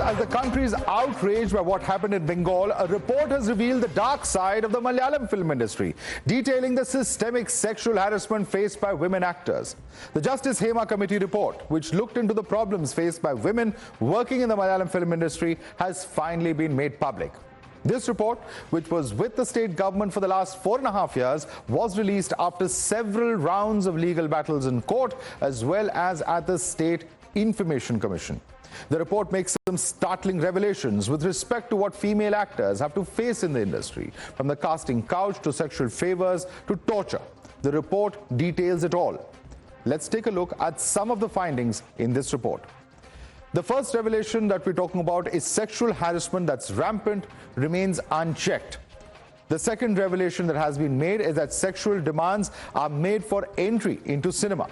as the country is outraged by what happened in Bengal, a report has revealed the dark side of the Malayalam film industry, detailing the systemic sexual harassment faced by women actors. The Justice Hema Committee Report, which looked into the problems faced by women working in the Malayalam film industry, has finally been made public. This report, which was with the state government for the last 4.5 years, was released after several rounds of legal battles in court as well as at the State Information Commission. The report makes some startling revelations with respect to what female actors have to face in the industry, from the casting couch to sexual favors to torture. The report details it all. Let's take a look at some of the findings in this report. The first revelation that we're talking about is sexual harassment that's rampant, remains unchecked. The second revelation that has been made is that sexual demands are made for entry into cinema.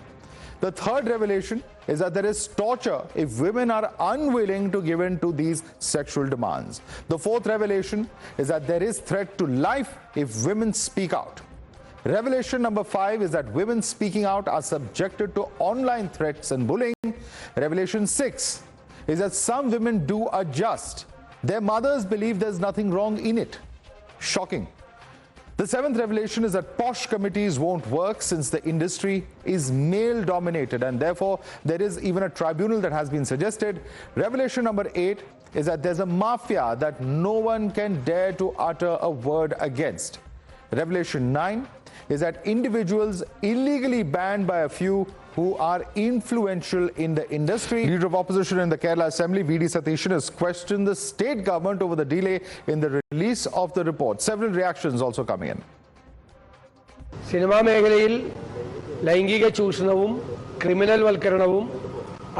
The third revelation is that there is torture if women are unwilling to give in to these sexual demands. The fourth revelation is that there is threat to life if women speak out. Revelation number 5 is that women speaking out are subjected to online threats and bullying. Revelation 6 is that some women do adjust. Their mothers believe there's nothing wrong in it. Shocking. The seventh revelation is that posh committees won't work since the industry is male dominated and therefore there is even a tribunal that has been suggested. Revelation number 8 is that there's a mafia that no one can dare to utter a word against. Revelation 9 is that individuals illegally banned by a few who are influential in the industry. Leader of opposition in the Kerala Assembly, V.D. Satishan, has questioned the state government over the delay in the release of the report. Several reactions also coming in. Cinema മേഖലയിൽ ലൈംഗിക ചൂഷണവും criminal വൽക്കരണവും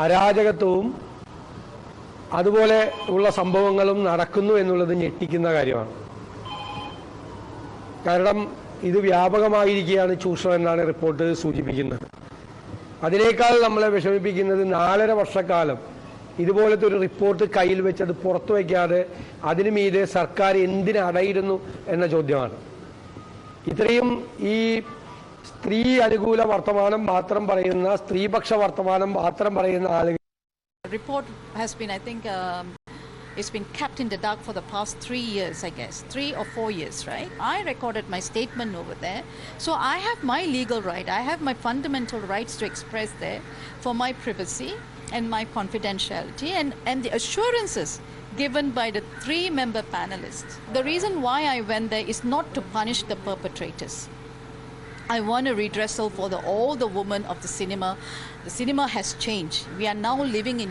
അരാജകത്വവും അതുപോലെ ഉള്ള സംഭവങ്ങളും നടക്കുന്നു എന്നുള്ളത് ഞെട്ടിക്കുന്ന കാര്യമാണ്. കാരണം ഇത് വ്യാപകമായിരിക്കുകയാണ് ചൂഷണം എന്നാണ് റിപ്പോർട്ട് സൂചിപ്പിക്കുന്നത്. അതിനേക്കാൾ നമ്മളെ വിഷമിപ്പിക്കുന്നത് 4.5 വർഷക്കാലം ഇതുപോലത്തെ ഒരു റിപ്പോർട്ട് കയ്യിൽ വെച്ച് അത് പുറത്തു വയ്ക്കാതെ അതിനു മീതെ സർക്കാർ എന്തിനടയിരുന്നു എന്ന ചോദ്യമാണ്. ഇത്രയും ഈ സ്ത്രീ അനുകൂല വർത്തമാനം മാത്രം പറയുന്ന സ്ത്രീപക്ഷ വർത്തമാനം മാത്രം പറയുന്ന ആളുകൾ report has been, I think, it's been kept in the dark for the past 3 years, I guess. 3 or 4 years, right? I recorded my statement over there. So I have my legal right. I have my fundamental rights to express there for my privacy and my confidentiality and the assurances given by the 3-member panelists. The reason why I went there is not to punish the perpetrators. I want a redressal for all the women of the cinema. The cinema has changed. We are now living in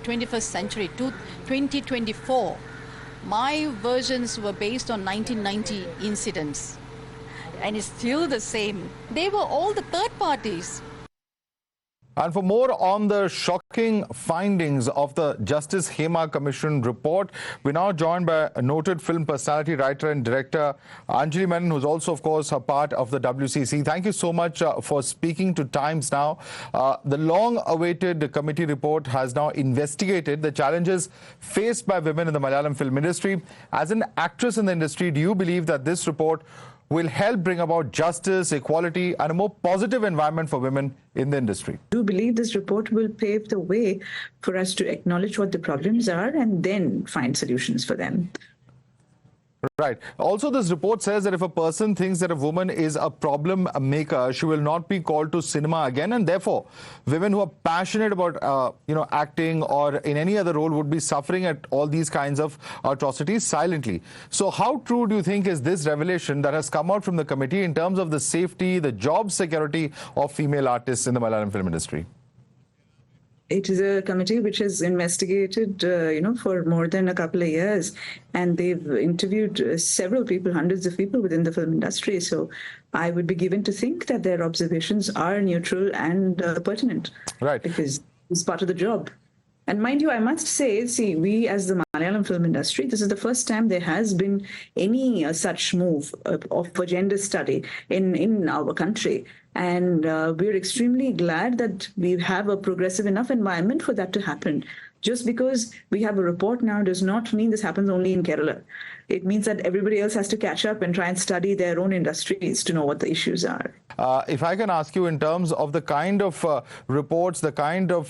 21st century, 2024. My versions were based on 1990 incidents. And it's still the same. They were all the third parties. And for more on the shocking findings of the Justice Hema Commission report, we're now joined by a noted film personality, writer and director, Anjali Menon, who's also, of course, a part of the WCC. Thank you so much for speaking to Times Now. The long-awaited committee report has now investigated the challenges faced by women in the Malayalam film industry. As an actress in the industry, do you believe that this report will help bring about justice, equality and a more positive environment for women in the industry? I do believe this report will pave the way for us to acknowledge what the problems are and then find solutions for them. Right. Also, this report says that if a person thinks that a woman is a problem maker, she will not be called to cinema again, and therefore women who are passionate about acting or in any other role would be suffering at all these kinds of atrocities silently. So how true do you think is this revelation that has come out from the committee in terms of the safety, the job security of female artists in the Malayalam film industry? It is a committee which has investigated, for more than a couple of years, and they've interviewed several people, hundreds of people within the film industry. So I would be given to think that their observations are neutral and pertinent. Right. Because it's part of the job. And mind you, I must say, we as the Malayalam film industry, this is the first time there has been any such move of a gender study in our country. And we're extremely glad that we have a progressive enough environment for that to happen. Just because we have a report now does not mean this happens only in Kerala. It means that everybody else has to catch up and try and study their own industries to know what the issues are. If I can ask you in terms of the kind of reports, the kind of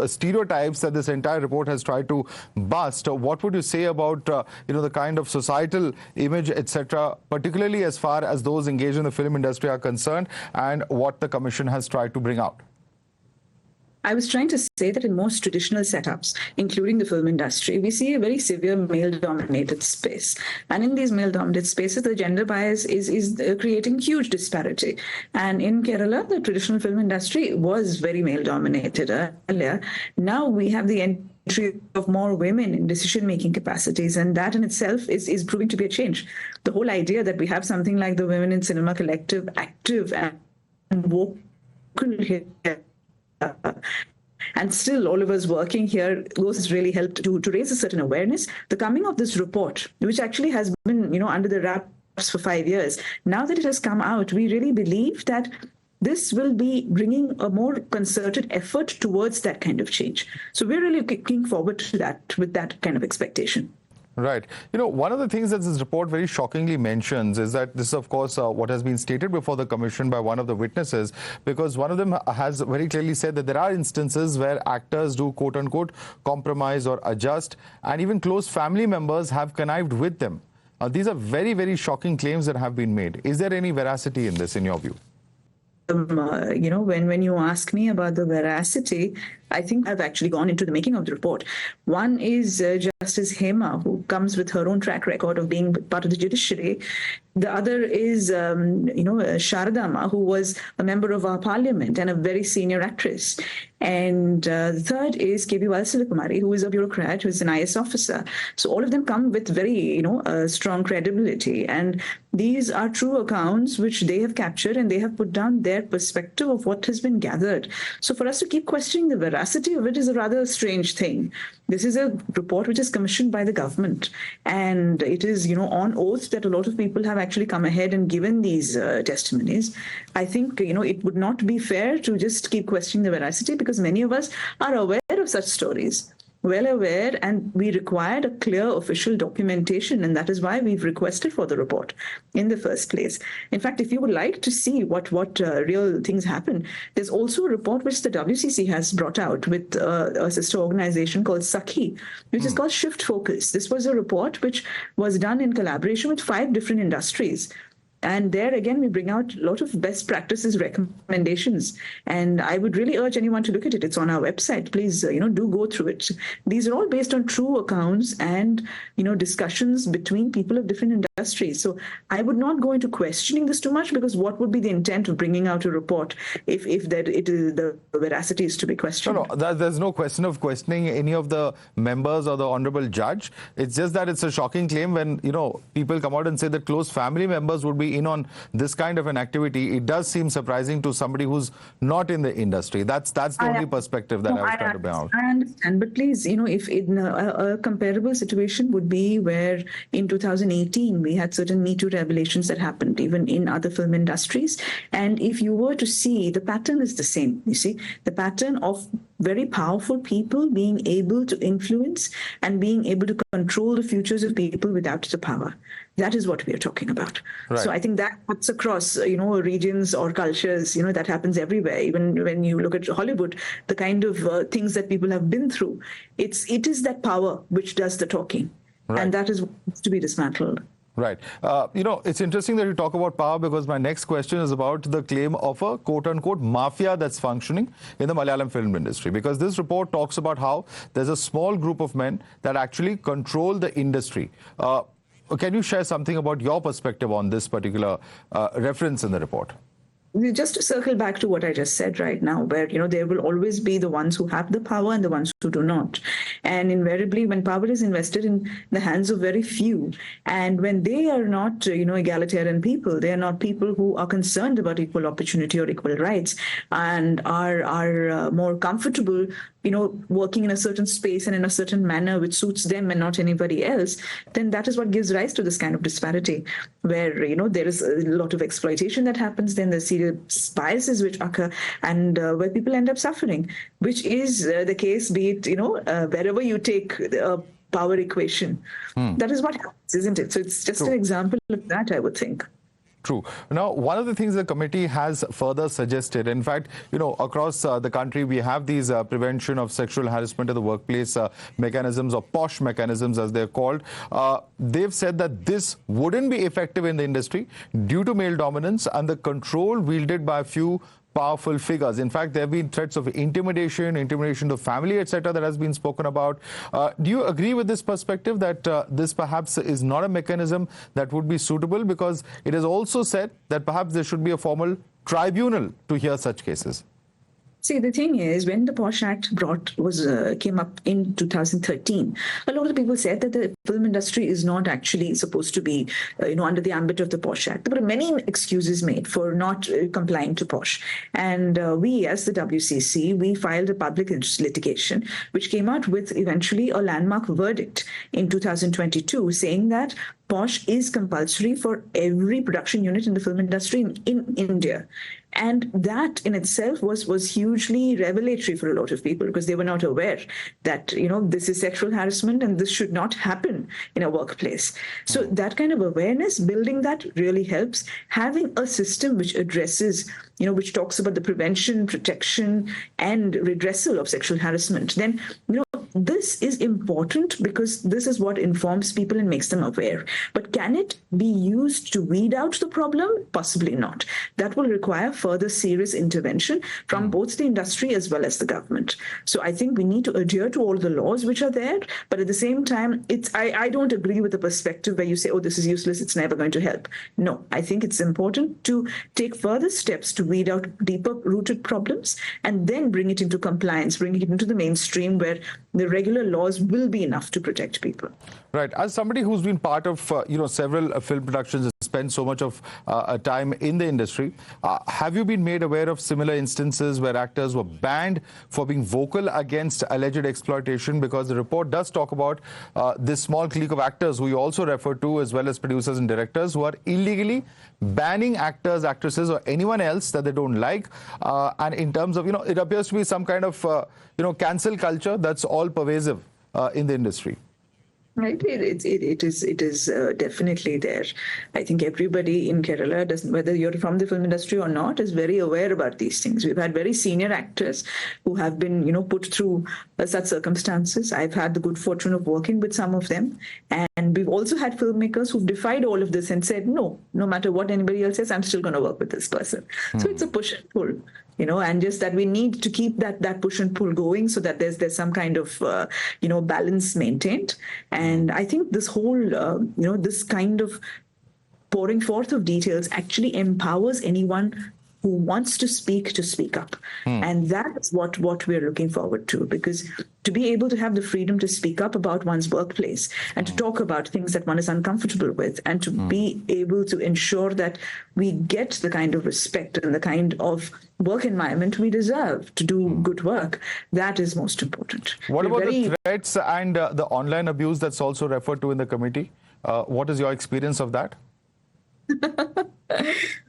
stereotypes that this entire report has tried to bust, what would you say about the kind of societal image, etc., particularly as far as those engaged in the film industry are concerned, and what the Commission has tried to bring out? I was trying to say that in most traditional setups, including the film industry, we see a very severe male-dominated space. And in these male-dominated spaces, the gender bias is creating huge disparity. And in Kerala, the traditional film industry was very male-dominated earlier. Now we have the entry of more women in decision-making capacities, and that in itself is proving to be a change. The whole idea that we have something like the Women in Cinema Collective active and vocal here, and still all of us working here, those has really helped to raise a certain awareness. The coming of this report, which actually has been, under the wraps for 5 years, now that it has come out, we really believe that this will be bringing a more concerted effort towards that kind of change. So we're really looking forward to that with that kind of expectation. Right. One of the things that this report very shockingly mentions is that this is, of course, what has been stated before the Commission by one of the witnesses, because one of them has very clearly said that there are instances where actors do, quote-unquote, compromise or adjust, and even close family members have connived with them. These are very, very shocking claims that have been made. Is there any veracity in this, in your view? When you ask me about the veracity, I think I've actually gone into the making of the report. One is Justice Hema, who comes with her own track record of being part of the judiciary. The other is, Sharadama, who was a member of our parliament and a very senior actress. And the third is K.B. Valsalakumari, who is a bureaucrat, who is an IS officer. So all of them come with very, strong credibility. And these are true accounts which they have captured, and they have put down their perspective of what has been gathered. So for us to keep questioning the veracity of it is a rather strange thing. This is a report which is commissioned by the government, and it is, on oath that a lot of people have actually come ahead and given these testimonies. I think, it would not be fair to just keep questioning the veracity, because many of us are aware of such stories. Well aware, and we required a clear official documentation, and that is why we've requested for the report in the first place. In fact, if you would like to see what real things happen, there's also a report which the WCC has brought out with a sister organization called Sakhi, which is called Shift Focus. This was a report which was done in collaboration with 5 different industries. And there again, we bring out a lot of best practices recommendations. And I would really urge anyone to look at it. It's on our website. Please, do go through it. These are all based on true accounts and, discussions between people of different industries. So I would not go into questioning this too much, because what would be the intent of bringing out a report if the veracity is to be questioned? No, there's no question of questioning any of the members or the honorable judge. It's just that it's a shocking claim when, people come out and say that close family members would be in on this kind of an activity. It does seem surprising to somebody who's not in the industry. That's the only perspective that I was trying to bring out. I understand, but please, if in a comparable situation would be where in 2018 we had certain Me Too revelations that happened even in other film industries, and if you were to see, the pattern is the same. You see, the pattern of very powerful people being able to influence and being able to control the futures of people without the power. That is what we are talking about. Right. So I think that cuts across, regions or cultures, that happens everywhere. Even when you look at Hollywood, the kind of things that people have been through, it is that power which does the talking. Right. And that is what needs to be dismantled. Right. It's interesting that you talk about power, because my next question is about the claim of a quote-unquote mafia that's functioning in the Malayalam film industry. Because this report talks about how there's a small group of men that actually control the industry. Can you share something about your perspective on this particular reference in the report? Just to circle back to what I just said right now, where, there will always be the ones who have the power and the ones who do not. And invariably, when power is invested in the hands of very few, and when they are not, egalitarian people, they are not people who are concerned about equal opportunity or equal rights, and are more comfortable, working in a certain space and in a certain manner which suits them and not anybody else, then that is what gives rise to this kind of disparity, where, there is a lot of exploitation that happens, then there's serious biases which occur, and where people end up suffering, which is the case, be it, wherever you take the power equation. That is what happens, isn't it? So it's just an example of that, I would think. True. Now, one of the things the committee has further suggested, in fact, across the country, we have these prevention of sexual harassment in the workplace mechanisms, or POSH mechanisms as they're called. They've said that this wouldn't be effective in the industry due to male dominance and the control wielded by a few powerful figures. In fact, there have been threats of intimidation to family, etc., that has been spoken about. Do you agree with this perspective that this perhaps is not a mechanism that would be suitable, because it is also said that perhaps there should be a formal tribunal to hear such cases? See, the thing is, when the POSH Act came up in 2013, a lot of people said that the film industry is not actually supposed to be, under the ambit of the POSH Act. There were many excuses made for not complying to POSH. And we, as the WCC, we filed a public interest litigation, which came out with eventually a landmark verdict in 2022, saying that POSH is compulsory for every production unit in the film industry in India. And that in itself was hugely revelatory for a lot of people, because they were not aware that, this is sexual harassment and this should not happen in a workplace. So that kind of awareness, building that really helps. Having a system which addresses, which talks about the prevention, protection, and redressal of sexual harassment, then, this is important, because this is what informs people and makes them aware. But can it be used to weed out the problem? Possibly not. That will require further serious intervention from both the industry as well as the government. So I think we need to adhere to all the laws which are there. But at the same time, I don't agree with the perspective where you say, oh, this is useless, it's never going to help. No, I think it's important to take further steps to weed out deeper rooted problems and then bring it into compliance, bring it into the mainstream, where the regular laws will be enough to protect people. Right. As somebody who's been part of, several film productions and spent so much of time in the industry, have you been made aware of similar instances where actors were banned for being vocal against alleged exploitation? Because the report does talk about this small clique of actors who you also refer to, as well as producers and directors, who are illegally banning actors, actresses, or anyone else that they don't like. And in terms of, it appears to be some kind of, cancel culture that's all pervasive in the industry. Right, it is definitely there. I think everybody in Kerala, whether you're from the film industry or not, is very aware about these things. We've had very senior actors who have been, put through such circumstances. I've had the good fortune of working with some of them, and we've also had filmmakers who've defied all of this and said, no matter what anybody else says, I'm still going to work with this person. So it's a push and pull. And just that we need to keep that push and pull going, so that there's some kind of, balance maintained. And I think this whole, this kind of pouring forth of details actually empowers anyone who wants to speak up. And that's what we're looking forward to, because to be able to have the freedom to speak up about one's workplace and to talk about things that one is uncomfortable with, and to be able to ensure that we get the kind of respect and the kind of work environment we deserve to do good work, that is most important. What about the threats and the online abuse that's also referred to in the committee? What is your experience of that?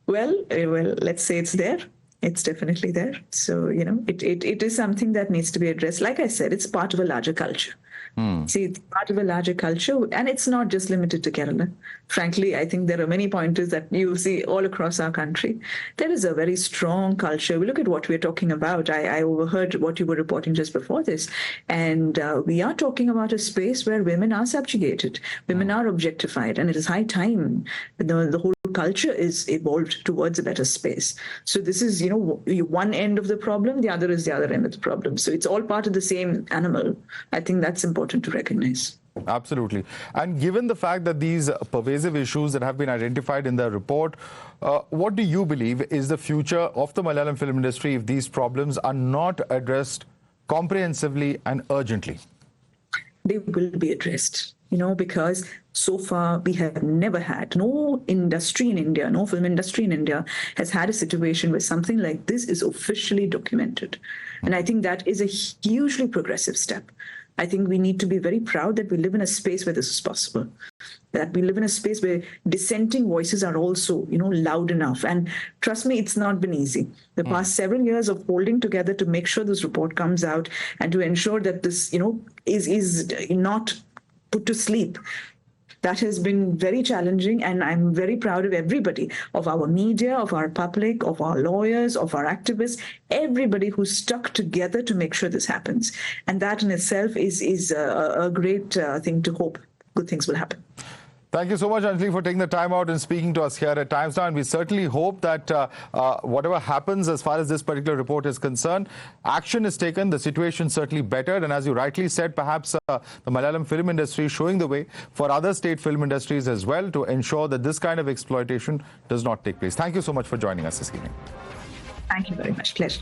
Well, let's say it's there. It's definitely there. So, it is something that needs to be addressed. Like I said, it's part of a larger culture. See, it's part of a larger culture, and it's not just limited to Kerala. Frankly, I think there are many pointers that you see all across our country. There is a very strong culture. We look at what we're talking about. I overheard what you were reporting just before this, and we are talking about a space where women are subjugated, women are objectified, and it is high time the whole culture is evolved towards a better space. So this is, one end of the problem, the other is the other end of the problem. So it's all part of the same animal. I think that's important to recognize. Absolutely. And given the fact that these pervasive issues that have been identified in the report, what do you believe is the future of the Malayalam film industry if these problems are not addressed comprehensively and urgently? They will be addressed, because so far we have never had, no industry in India, no film industry in India has had a situation where something like this is officially documented. And I think that is a hugely progressive step. I think we need to be very proud that we live in a space where this is possible. that we live in a space where dissenting voices are also, loud enough. And trust me, it's not been easy. The past several years of holding together to make sure this report comes out and to ensure that this, is not put to sleep. That has been very challenging, and I'm very proud of everybody, of our media, of our public, of our lawyers, of our activists, everybody who stuck together to make sure this happens. And that in itself is a great thing to hope good things will happen. Thank you so much, Anjali, for taking the time out and speaking to us here at Times Now. And we certainly hope that whatever happens as far as this particular report is concerned, action is taken, the situation certainly bettered. And as you rightly said, perhaps the Malayalam film industry is showing the way for other state film industries as well to ensure that this kind of exploitation does not take place. Thank you so much for joining us this evening. Thank you very much. Pleasure.